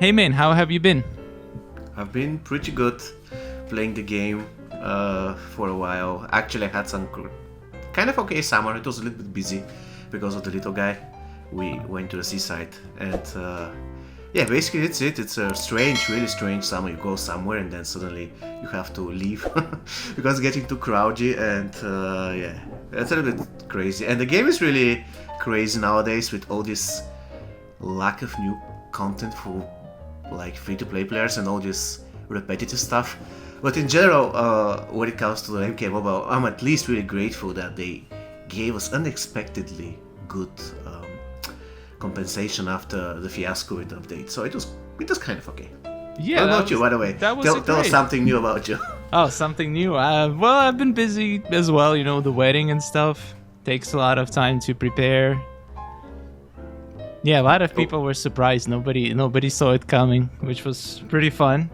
Hey man, how have you been? I've been pretty good playing the game for a while. Actually, I had some kind of okay summer. It was a little bit busy because of the little guy. We went to the seaside and yeah, basically that's it. It's a strange, really strange summer. You go somewhere and then suddenly you have to leave because it's getting too crowded and yeah, it's a little bit crazy. And the game is really crazy nowadays with all this lack of new content for like free-to-play players and all this repetitive stuff. But in general, when it comes to the MK Mobile, I'm at least really grateful that they gave us unexpectedly good compensation after the fiasco with the update. So it was kind of okay. Yeah. What about you, by the way? Tell us something new about you. Oh, something new. Well, I've been busy as well. You know, the wedding and stuff takes a lot of time to prepare. Yeah, a lot of people were surprised. Nobody saw it coming, which was pretty fun.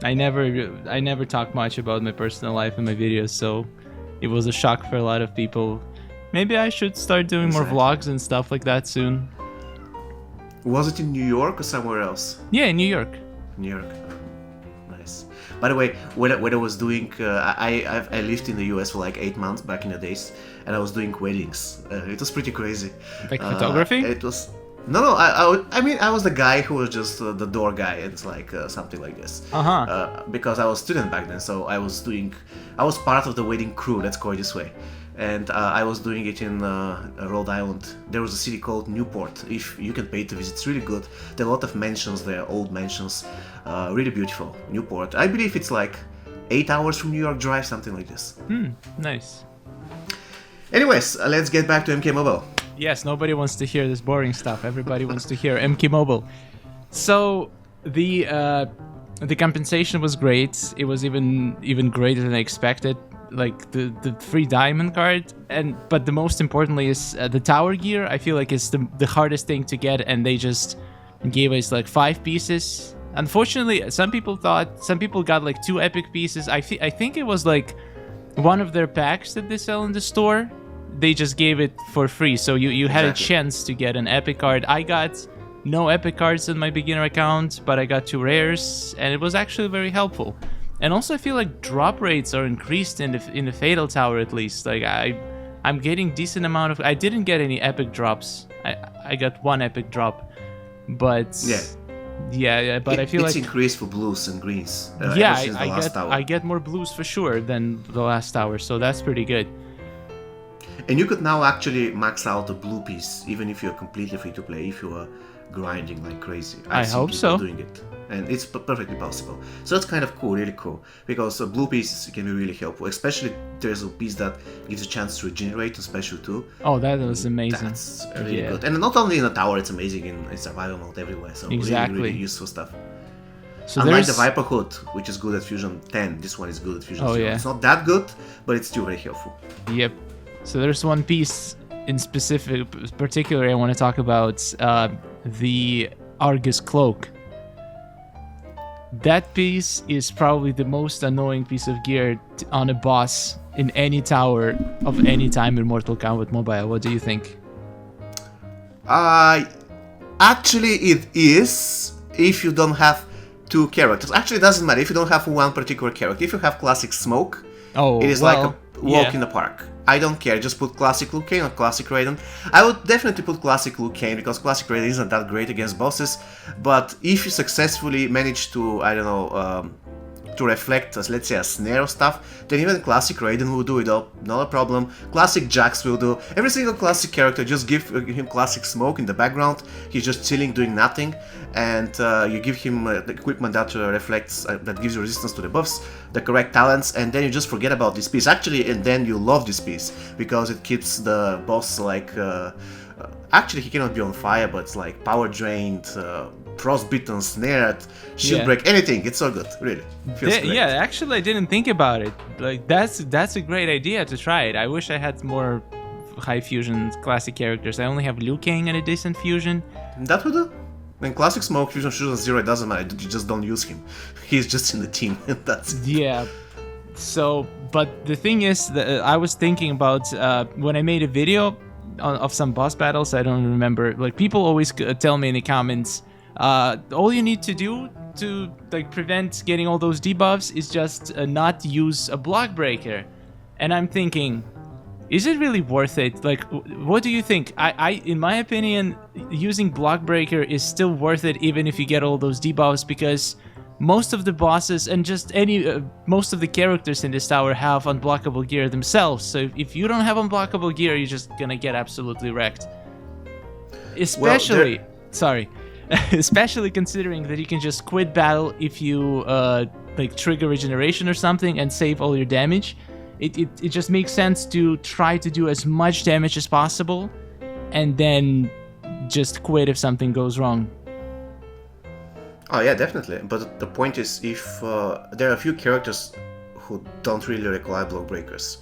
I never talk much about my personal life in my videos, so it was a shock for a lot of people. Maybe I should start doing more vlogs and stuff like that soon. Was it in New York or somewhere else? Yeah, in New York. New York. Nice. By the way, when I was doing, I lived in the US for like 8 months back in the days, and I was doing weddings. It was pretty crazy. Like photography? It was. No, I mean, I was the guy who was just the door guy. It's like something like this. Because I was a student back then, so I was part of the wedding crew, let's call it this way. And I was doing it in Rhode Island. There was a city called Newport. If you can pay to visit, it's really good. There are a lot of mansions there, old mansions, really beautiful. Newport. I believe it's like 8 hours from New York drive, something like this. Nice. Anyways, let's get back to MK Mobile. Yes, nobody wants to hear this boring stuff. Everybody wants to hear MK Mobile. So the compensation was great. It was even greater than I expected. Like the free diamond card, but the most importantly is the tower gear. I feel like it's the hardest thing to get, and they just gave us like 5 pieces. Unfortunately, some people got like 2 epic pieces. I think it was like one of their packs that they sell in the store. They just gave it for free, so you had a chance to get an epic card. I got no epic cards in my beginner account, but I got 2 rares, and it was actually very helpful. And also, I feel like drop rates are increased in the Fatal Tower at least. Like I'm getting decent amount of. I didn't get any epic drops. I got 1 epic drop, but yeah. But I feel like it's increased for blues and greens. I get more blues for sure than the last tower, so that's pretty good. And you could now actually max out a blue piece, even if you're completely free to play, if you are grinding like crazy. I hope so. Doing it, and it's perfectly possible. So that's kind of cool, really cool, because blue pieces can be really helpful. Especially there's a piece that gives a chance to regenerate on special too. Oh, that was amazing. That's really good, and not only in the tower, it's amazing in survival mode everywhere. So really useful stuff. So unlike the Viper Hood, which is good at Fusion 10, this one is good at Fusion 0. Yeah. It's not that good, but it's still very helpful. Yep. So there's one piece in particular I want to talk about, the Argus Cloak. That piece is probably the most annoying piece of gear on a boss in any tower of any time in Mortal Kombat Mobile. What do you think? Actually, it is if you don't have 2 characters. Actually, it doesn't matter if you don't have one particular character. If you have Classic Smoke, it is like a walk in the park. I don't care, just put Classic Liu Kang or Classic Raiden. I would definitely put Classic Liu Kang because Classic Raiden isn't that great against bosses, but if you successfully manage to, I don't know, to reflect, let's say, a snare or stuff, then even Classic Raiden will do it, not a problem. Classic Jax will do. Every single classic character, just give him Classic Smoke in the background, he's just chilling, doing nothing, and you give him the equipment that reflects, that gives you resistance to the buffs, the correct talents, and then you just forget about this piece. Actually, and then you love this piece, because it keeps the boss like, actually he cannot be on fire, but it's like power drained, frostbitten, snared, shield break, anything. It's so good, really. Feels great. Yeah, actually I didn't think about it. Like that's a great idea to try it. I wish I had more high fusion classic characters. I only have Liu Kang and a decent fusion. That would do. When Classic Smoke, Fusion 0, it doesn't matter. You just don't use him. He's just in the team. That's it. Yeah. So, but the thing is that I was thinking about when I made a video of some boss battles. I don't remember. Like, people always tell me in the comments, All you need to do to like prevent getting all those debuffs is just not use a block breaker. And I'm thinking, is it really worth it? Like, what do you think? In my opinion, using block breaker is still worth it even if you get all those debuffs, because most of the bosses and just most of the characters in this tower have unblockable gear themselves. So if you don't have unblockable gear, you're just gonna get absolutely wrecked. Especially, especially considering that you can just quit battle if you like trigger regeneration or something and save all your damage. It just makes sense to try to do as much damage as possible and then just quit if something goes wrong. Oh yeah, definitely. But the point is, if there are a few characters who don't really require block breakers,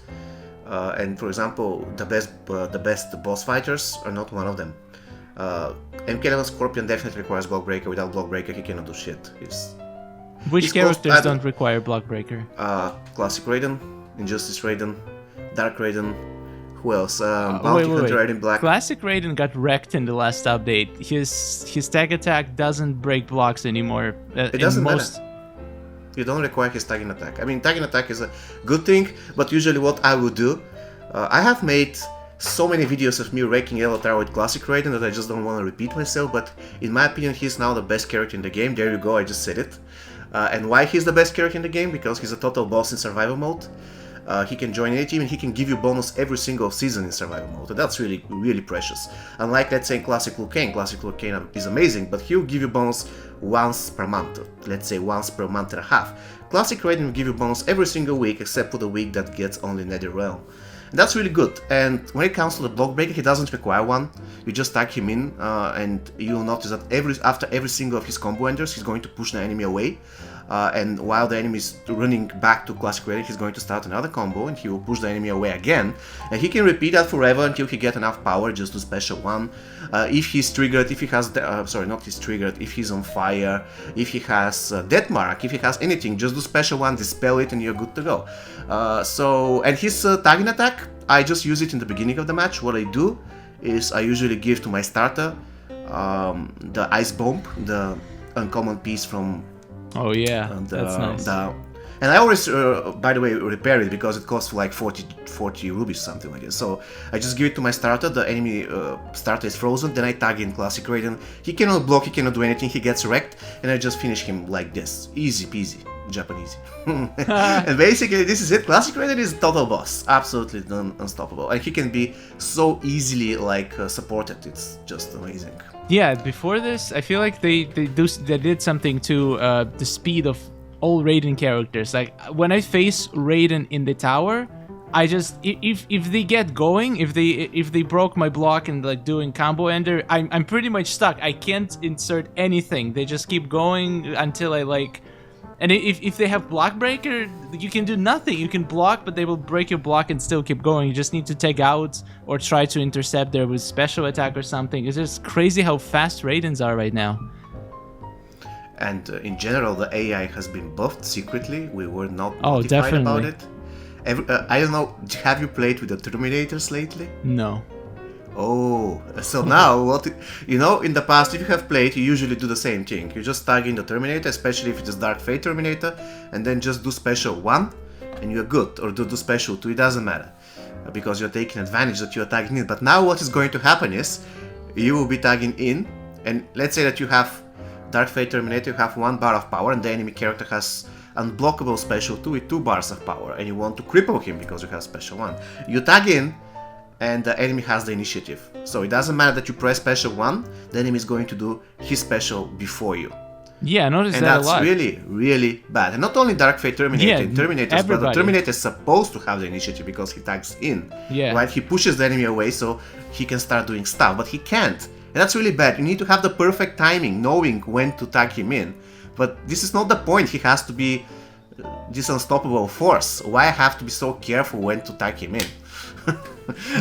and for example, the best boss fighters are not one of them. MKX Scorpion definitely requires block breaker. Without block breaker, he cannot do shit. Which characters don't require block breaker? Classic Raiden, Injustice Raiden, Dark Raiden. Who else? Bounty Hunter Raiden Black. Classic Raiden got wrecked in the last update. His tag attack doesn't break blocks anymore. It doesn't matter. You don't require his tagging attack. I mean, tagging attack is a good thing, but usually what I would do, I have made so many videos of me wrecking Yellow Tower with Classic Raiden that I just don't want to repeat myself, but in my opinion, he's now the best character in the game. There you go, I just said it. And why he's the best character in the game? Because he's a total boss in survival mode. He can join any team and he can give you bonus every single season in survival mode. And that's really, really precious. Unlike, let's say, Classic Liu Kang. Classic Liu Kang is amazing, but he'll give you bonus once per month. Let's say once per month and a half. Classic Raiden will give you bonus every single week, except for the week that gets only Nether Realm. And that's really good. And when it comes to the block breaker, he doesn't require one. You just tag him in, and you'll notice that after every single of his combo enders, he's going to push the enemy away. And while the enemy is running back to Classic Raiden, he's going to start another combo and he will push the enemy away again. And he can repeat that forever until he gets enough power just to special one. If he's triggered, if he has, not he's triggered, if he's on fire, if he has death mark, if he has anything, just do special one, dispel it, and you're good to go. And his tagging attack, I just use it in the beginning of the match. What I do is I usually give to my starter the Ice Bomb, the uncommon piece from... Oh yeah, that's nice. And I always, by the way, repair it because it costs like 40 rubies, something like this. So I just give it to my starter, the enemy starter is frozen, then I tag in Classic Raiden. He cannot block, he cannot do anything, he gets wrecked, and I just finish him like this. Easy peasy, Japanese. And basically this is it. Classic Raiden is total boss, absolutely unstoppable. And he can be so easily supported, it's just amazing. Yeah, before this, I feel like they did something to the speed of all Raiden characters. Like when I face Raiden in the tower, I just if they get going, if they broke my block and like doing combo ender, I'm pretty much stuck. I can't insert anything. They just keep going until I like. And if they have block breaker, you can do nothing. You can block, but they will break your block and still keep going. You just need to take out or try to intercept there with special attack or something. It's just crazy how fast Raidens are right now. And in general, the AI has been buffed secretly. We were not notified about it. I don't know, have you played with the Terminators lately? No. Oh, so now, in the past, if you have played, you usually do the same thing. You just tag in the Terminator, especially if it is Dark Fate Terminator, and then just do special 1, and you're good. Or do special 2, it doesn't matter. Because you're taking advantage that you're tagging in. But now what is going to happen is, you will be tagging in, and let's say that you have Dark Fate Terminator, you have 1 bar of power, and the enemy character has unblockable special 2 with 2 bars of power, and you want to cripple him because you have special 1. You tag in, and the enemy has the initiative. So it doesn't matter that you press special 1, the enemy is going to do his special before you. Yeah, I noticed that a lot. And that's really, really bad. And not only Dark Fate Terminator, Terminators, but the Terminator is supposed to have the initiative because he tags in. Yeah. Right? He pushes the enemy away so he can start doing stuff, but he can't. And that's really bad. You need to have the perfect timing, knowing when to tag him in. But this is not the point. He has to be this unstoppable force. Why I have to be so careful when to tag him in? Yeah.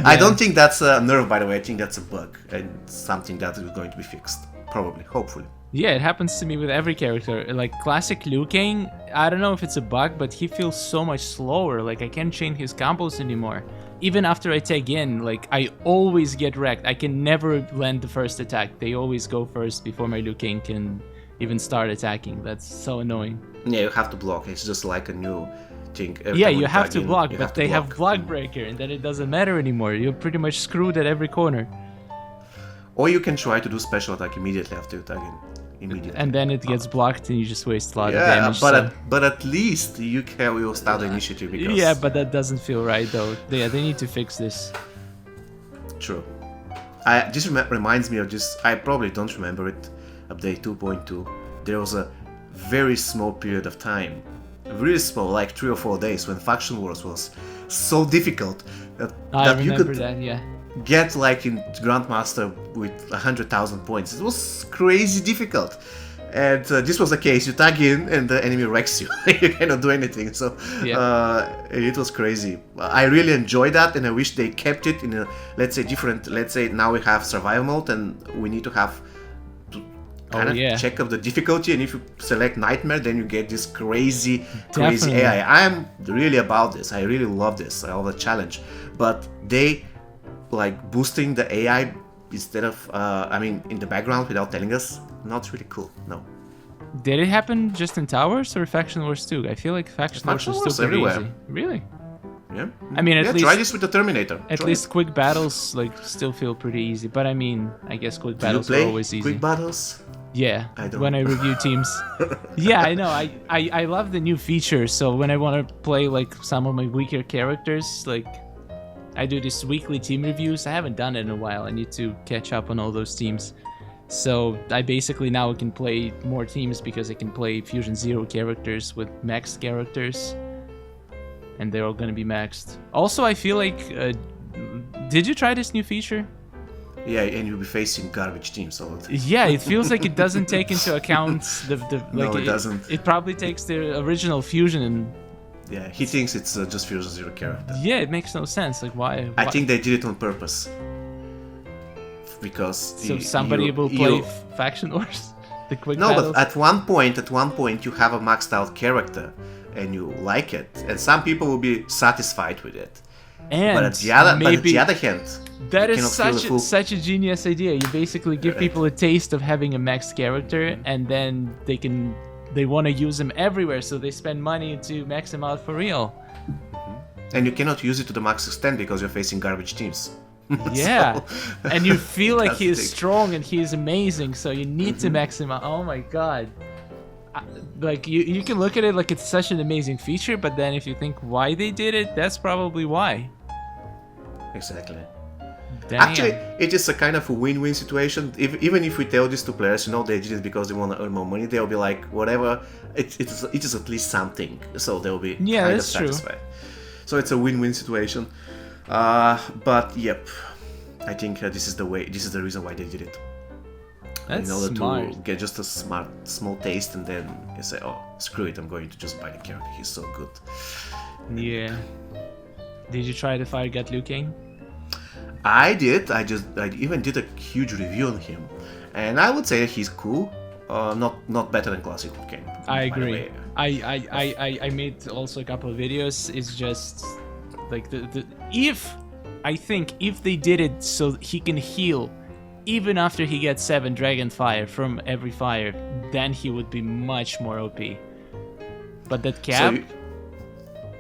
I don't think that's a nerf, by the way. I think that's a bug and something that is going to be fixed. Probably, hopefully. Yeah, it happens to me with every character. Like Classic Liu Kang, I don't know if it's a bug, but he feels so much slower. Like I can't chain his combos anymore. even after I tag in, like, I always get wrecked. I can never land the first attack. They always go first before my Liu Kang can even start attacking. That's so annoying. Yeah, you have to block. It's just like a new thing. Yeah, you have to block, but they have block breaker, and then it doesn't matter anymore. You're pretty much screwed at every corner. Or you can try to do special attack immediately after you tag in. Immediately. And then it gets blocked and you just waste a lot of damage. But at least you will start the initiative. Because... Yeah, but that doesn't feel right though. They need to fix this. True. This reminds me of just, I probably don't remember it, update 2.2. There was a very small period of time, really small, like 3 or 4 days, when Faction Wars was so difficult that you could get like in Grandmaster with 100,000 points. It was crazy difficult. And this was the case. You tag in and the enemy wrecks you. You cannot do anything. So it was crazy. I really enjoyed that, and I wish they kept it in a, let's say, different. Let's say now we have survival mode, and we need to have to kind of check up the difficulty. And if you select Nightmare, then you get this crazy AI. I am really about this. I really love this. I love the challenge. But they like boosting the AI instead of, in the background without telling us. Not really cool, no. Did it happen just in Towers or Faction Wars 2? I feel like Faction Wars was still pretty everywhere. Easy. Really? Yeah. I mean, at least try this with the Terminator. At least quick battles like still feel pretty easy. But I mean, I guess quick battles are always easy. Quick battles? Yeah. I don't. When I review teams. Yeah, I know. I love the new features. So when I want to play like some of my weaker characters, like I do these weekly team reviews. I haven't done it in a while. I need to catch up on all those teams. So I basically now can play more teams because I can play Fusion Zero characters with maxed characters. And they're all gonna be maxed. Also, I feel like... did you try this new feature? Yeah, and you'll be facing garbage teams all the time. Yeah, it feels like it doesn't take into account No, it doesn't. It probably takes the original Fusion and... Yeah, he thinks it's just Fusion Zero character. Yeah, it makes no sense. Like, why? I think they did it on purpose. Because so somebody will play Faction Wars? The quick battles? But at one point you have a maxed out character and you like it, and some people will be satisfied with it. And but at the other hand, that is such a genius idea. You basically give people a taste of having a maxed character, and then they want to use him everywhere, so they spend money to max him out for real. And you cannot use it to the max extent because you're facing garbage teams. Yeah, and you feel like he is strong and he is amazing, so you need to max him out. Oh my god. Like, you can look at it like it's such an amazing feature, but then if you think why they did it, that's probably why. Exactly. Damn. Actually, it is a kind of a win-win situation. Even if we tell this to players, they did it because they want to earn more money, they'll be like, whatever, it is at least something. So they'll be kind of satisfied. True. So it's a win-win situation. But yep, I think this is the reason why they did it. That's in order smart. to get just a small taste, and then you say, oh, screw it, I'm going to just buy the character, he's so good. Yeah. Did you try the Fire God Liu Kang? I did. I even did a huge review on him, and I would say that he's cool. Not better than classic Liu Kang. I agree. I made also a couple of videos. It's just like if they did it so he can heal even after he gets 7 Dragon Fire from every fire, then he would be much more OP. But that cap.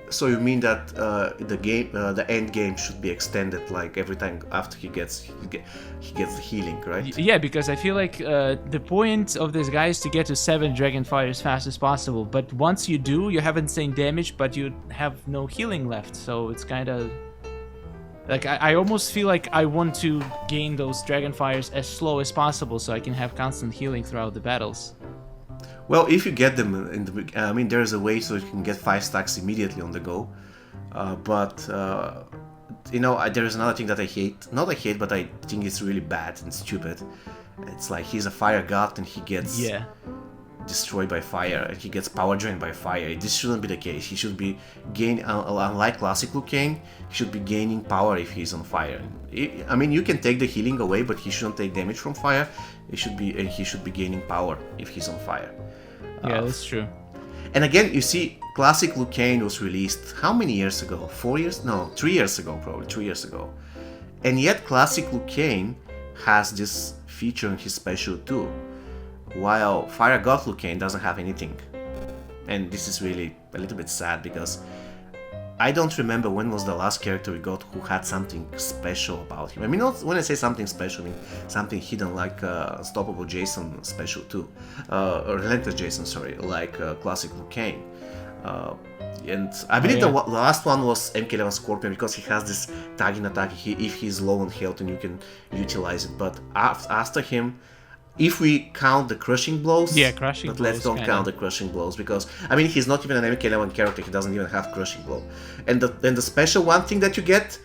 So you mean that the end game should be extended, like every time after he gets the healing, right? Yeah, because I feel like the point of this guy is to get to 7 Dragon Fire as fast as possible. But once you do, you have insane damage, but you have no healing left. So it's kind of like I almost feel like I want to gain those Dragon Fires as slow as possible, so I can have constant healing throughout the battles. Well, if you get them in the, there's a way so you can get 5 stacks immediately on the go. But there is another thing that I hate. Not I hate, but I think it's really bad and stupid. It's like he's a fire god and he gets destroyed by fire, and he gets power drained by fire. This shouldn't be the case. He should be unlike classic Liu Kang, he should be gaining power if he's on fire. You can take the healing away, but he shouldn't take damage from fire. He should be gaining power if he's on fire. Yeah, that's true. And again, you see, classic Liu Kang was released how many years ago? 4 years? No, 3 years ago, probably 3 years ago. And yet, classic Liu Kang has this feature in his special too, while Fire God Liu Kang doesn't have anything. And this is really a little bit sad because I don't remember when was the last character we got who had something special about him. I mean, not when I say something special, I mean something hidden like Unstoppable Jason special too, or Relentless Jason, sorry, like classic Liu Kang. And I believe the last one was MK11 Scorpion because he has this tagging attack if he's low on health and you can utilize it. But after him, if we count the crushing blows, crushing but blows, let's don't count the crushing blows because I mean he's not even an MK11 character. He doesn't even have crushing blow. And the special one thing that you get,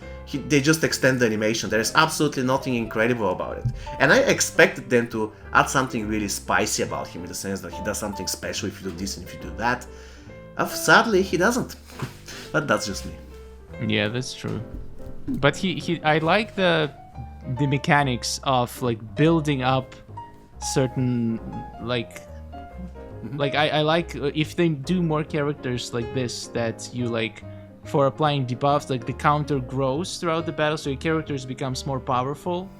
they just extend the animation. There is absolutely nothing incredible about it. And I expected them to add something really spicy about him in the sense that he does something special if you do this and if you do that. Sadly, he doesn't. But that's just me. Yeah, that's true. But I like the mechanics of like building up certain I like if they do more characters like this that you like for applying debuffs, like the counter grows throughout the battle, so your characters becomes more powerful,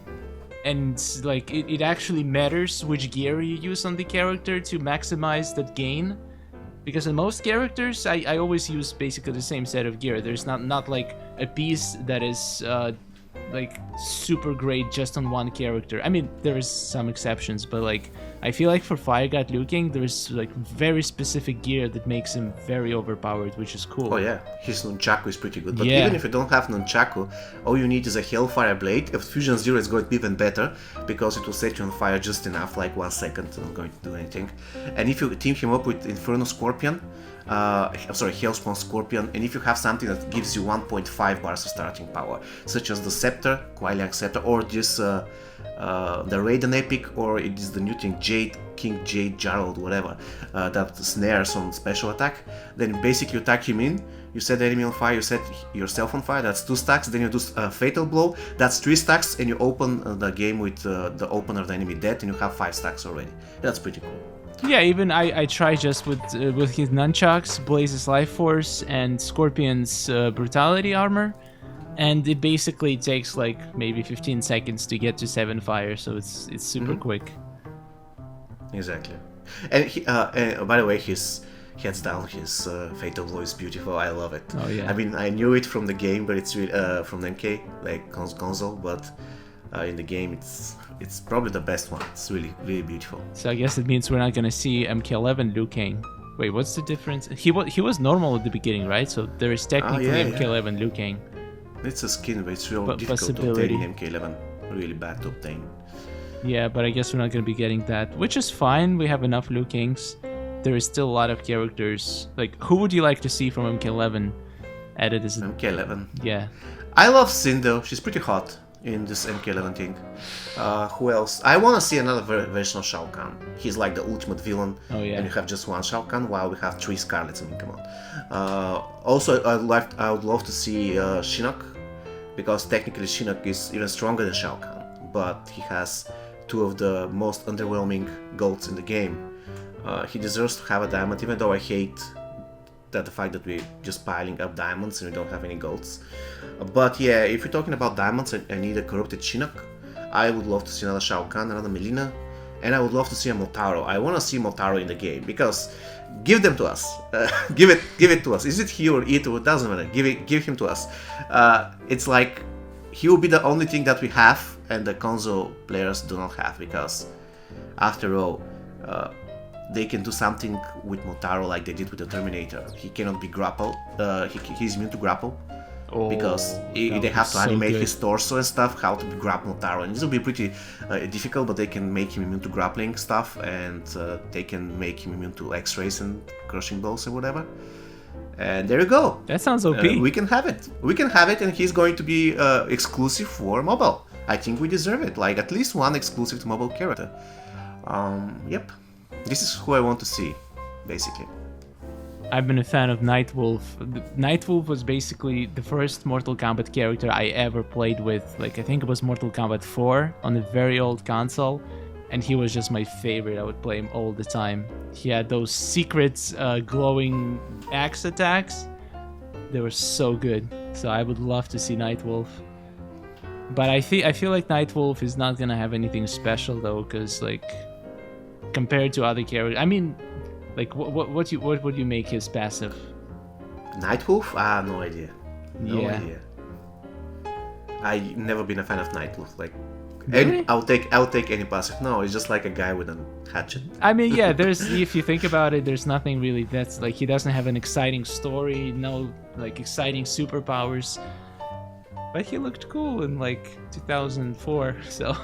and like it actually matters which gear you use on the character to maximize that gain. Because in most characters, I always use basically the same set of gear. There's not like a piece that is like super great just on one character. I mean, there is some exceptions, but like I feel like for Fire God Liu Kang, there is like very specific gear that makes him very overpowered, which is cool. Oh yeah, his nunchaku is pretty good. But even if you don't have nunchaku, all you need is a Hellfire Blade. If Fusion Zero is going to be even better because it will set you on fire just enough, like 1 second, not going to do anything. And if you team him up with Inferno Scorpion, Hellspawn Scorpion, and if you have something that gives you 1.5 bars of starting power, such as the Scepter, Kuai Scepter, or just the Raiden Epic, or it is the new thing, King Jade Gerald, whatever, that snares on special attack, then basically you attack him in, you set the enemy on fire, you set yourself on fire, that's 2 stacks, then you do a Fatal Blow, that's 3 stacks, and you open the game with the opener of the enemy dead, and you have 5 stacks already. That's pretty cool. Yeah, even I try just with his nunchucks, Blaze's Life Force, and Scorpion's Brutality armor, and it basically takes like maybe 15 seconds to get to 7 fire, so it's super quick. Exactly. And by the way, his heads down, his Fatal Blow is beautiful. I love it. Oh yeah. I mean, I knew it from the game, but it's really, from the MK like console, but in the game it's probably the best one. It's really, really beautiful. So I guess it means we're not gonna see MK11 Liu Kang. Wait, what's the difference? He was normal at the beginning, right? So there is technically MK11 Liu Kang. It's a skin, but it's real difficult to obtain in MK11. Really bad to obtain. Yeah, but I guess we're not gonna be getting that, which is fine. We have enough Liu Kangs. There is still a lot of characters. Like, who would you like to see from MK11 added as MK11? Yeah. I love Cinder. She's pretty hot in this MK11 thing. Who else? I want to see another version of Shao Kahn. He's like the ultimate villain, and you have just one Shao Kahn, while we have 3 Scarlets. I mean, come on. Also, I would love to see Shinnok, because technically Shinnok is even stronger than Shao Kahn, but he has 2 of the most underwhelming golds in the game. He deserves to have a diamond, even though I hate the fact that we're just piling up diamonds and we don't have any golds. But yeah, if we're talking about diamonds, I need a corrupted Shinnok. I would love to see another Shao Kahn, another Melina, and I would love to see a Motaro. I want to see Motaro in the game, because give them to us. Give it to us. Is it he or it? It doesn't matter. Give him to us. It's like he will be the only thing that we have and the console players do not have, because after all, they can do something with Motaro like they did with the Terminator. He cannot be grappled. He's immune to grapple. Because they have to animate his torso and stuff, how to grapple Motaro. And this will be pretty difficult, but they can make him immune to grappling stuff, and they can make him immune to X-rays and crushing blows and whatever. And there you go. That sounds OP. We can have it. We can have it, and he's going to be exclusive for mobile. I think we deserve it. Like, at least one exclusive to mobile character. Yep. This is who I want to see, basically. I've been a fan of Nightwolf. Nightwolf was basically the first Mortal Kombat character I ever played with. Like, I think it was Mortal Kombat 4 on a very old console. and he was just my favorite. I would play him all the time. He had those secret glowing axe attacks. They were so good. So I would love to see Nightwolf. But I feel like Nightwolf is not gonna have anything special though, because like compared to other characters, I mean, like what would you make his passive? Nightwolf? No idea. No idea. I've never been a fan of Nightwolf. Like, really? I'll take any passive. No, it's just like a guy with a hatchet. I mean, yeah. There's if you think about it, there's nothing really that's like he doesn't have an exciting story, no like exciting superpowers. But he looked cool in like 2004, so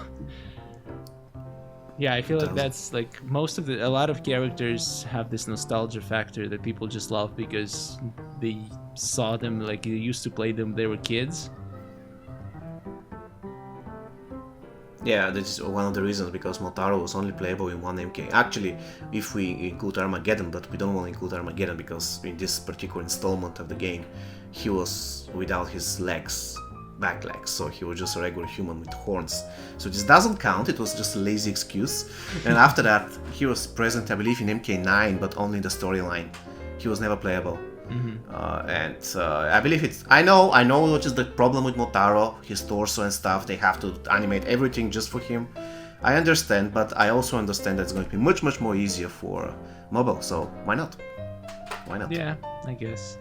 yeah, I feel like that's like a lot of characters have this nostalgia factor that people just love because they saw them, like they used to play them when they were kids. Yeah, that's one of the reasons, because Motaro was only playable in one MK. Actually, if we include Armageddon, but we don't want to include Armageddon because in this particular installment of the game, he was without his legs, back legs, so he was just a regular human with horns. So this doesn't count, it was just a lazy excuse. And after that, he was present, I believe, in MK9, but only in the storyline. He was never playable. I believe it's... I know what is the problem with Motaro, his torso and stuff. They have to animate everything just for him. I understand, but I also understand that it's going to be much more easier for mobile, so why not? Why not? Yeah, I guess.